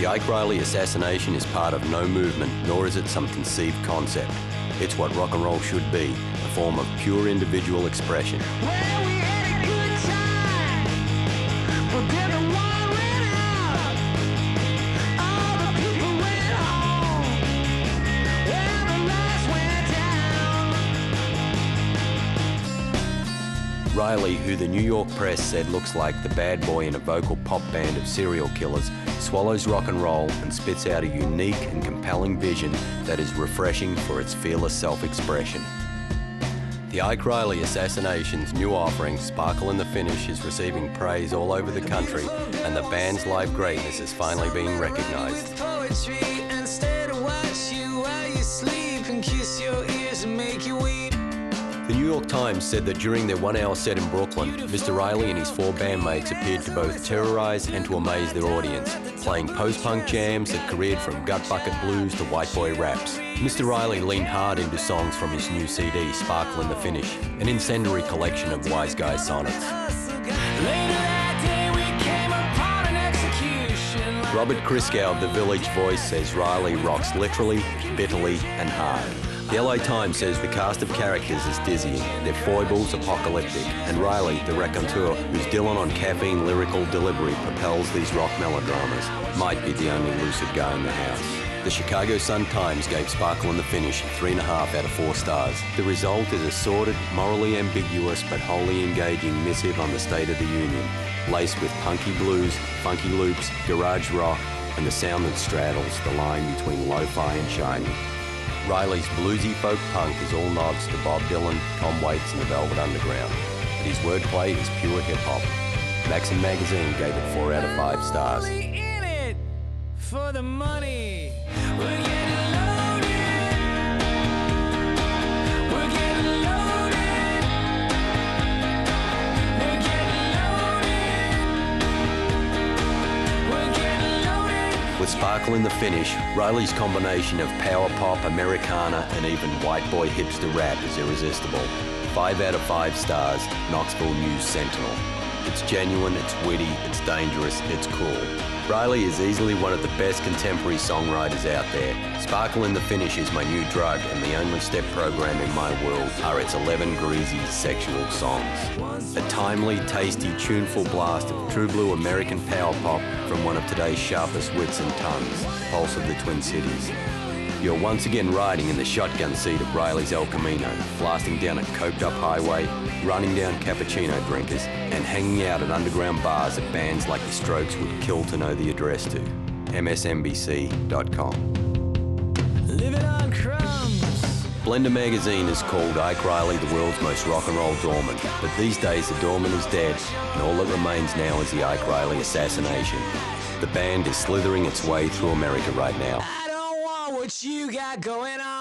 The Ike Reilly assassination is part of no movement, nor is it some conceived concept. It's what rock and roll should be, a form of pure individual expression. Well, we had a good time, but then the war ran out. All the people went home. Well, the lights went down. Reilly, who the New York press said looks like the bad boy in a vocal pop band of serial killers, swallows rock and roll and spits out a unique and compelling vision that is refreshing for its fearless self-expression. The Ike Reilly assassination's new offering, Sparkle in the Finish, is receiving praise all over the country, and the band's live greatness is finally being recognized. The New York Times said that during their one-hour set in Brooklyn, Mr. Reilly and his 4 bandmates appeared to both terrorize and to amaze their audience, playing post-punk jams that careered from gut bucket blues to white boy raps. Mr. Reilly leaned hard into songs from his new CD, Sparkle in the Finish, an incendiary collection of wise guy sonnets. Robert Christgau of The Village Voice says Reilly rocks literally, bitterly, and hard. The LA Times says the cast of characters is dizzying, their foibles apocalyptic, and Reilly, the raconteur, whose Dylan on caffeine lyrical delivery propels these rock melodramas, might be the only lucid guy in the house. The Chicago Sun-Times gave Sparkle in the Finish 3.5 out of 4 stars. The result is a sordid, morally ambiguous but wholly engaging missive on the State of the Union, laced with punky blues, funky loops, garage rock, and the sound that straddles the line between lo-fi and shiny. Reilly's bluesy folk punk is all nods to Bob Dylan, Tom Waits and the Velvet Underground, but his wordplay is pure hip-hop. Maxim magazine gave it 4 out of 5 stars. In it for the money. We're getting loaded. We're getting loaded. We're getting loaded. We're getting loaded. With Sparkle in the Finish, Reilly's combination of power pop, Americana, and even white boy hipster rap is irresistible. 5 out of 5 stars, Knoxville News Sentinel. It's genuine, it's witty, it's dangerous, it's cool. Reilly is easily one of the best contemporary songwriters out there. Sparkle in the Finish is my new drug, and the only step program in my world are its 11 greasy sexual songs. A timely, tasty, tuneful blast of true blue American power pop from one of today's sharpest wits and tongues, Pulse of the Twin Cities. You're once again riding in the shotgun seat of Reilly's El Camino, blasting down a coked-up highway, running down cappuccino drinkers, and hanging out at underground bars that bands like The Strokes would kill to know the address to. msnbc.com. Living on crumbs. Blender magazine has called Ike Reilly the world's most rock and roll doorman, but these days the doorman is dead, and all that remains now is the Ike Reilly assassination. The band is slithering its way through America right now. I don't want what you got going on.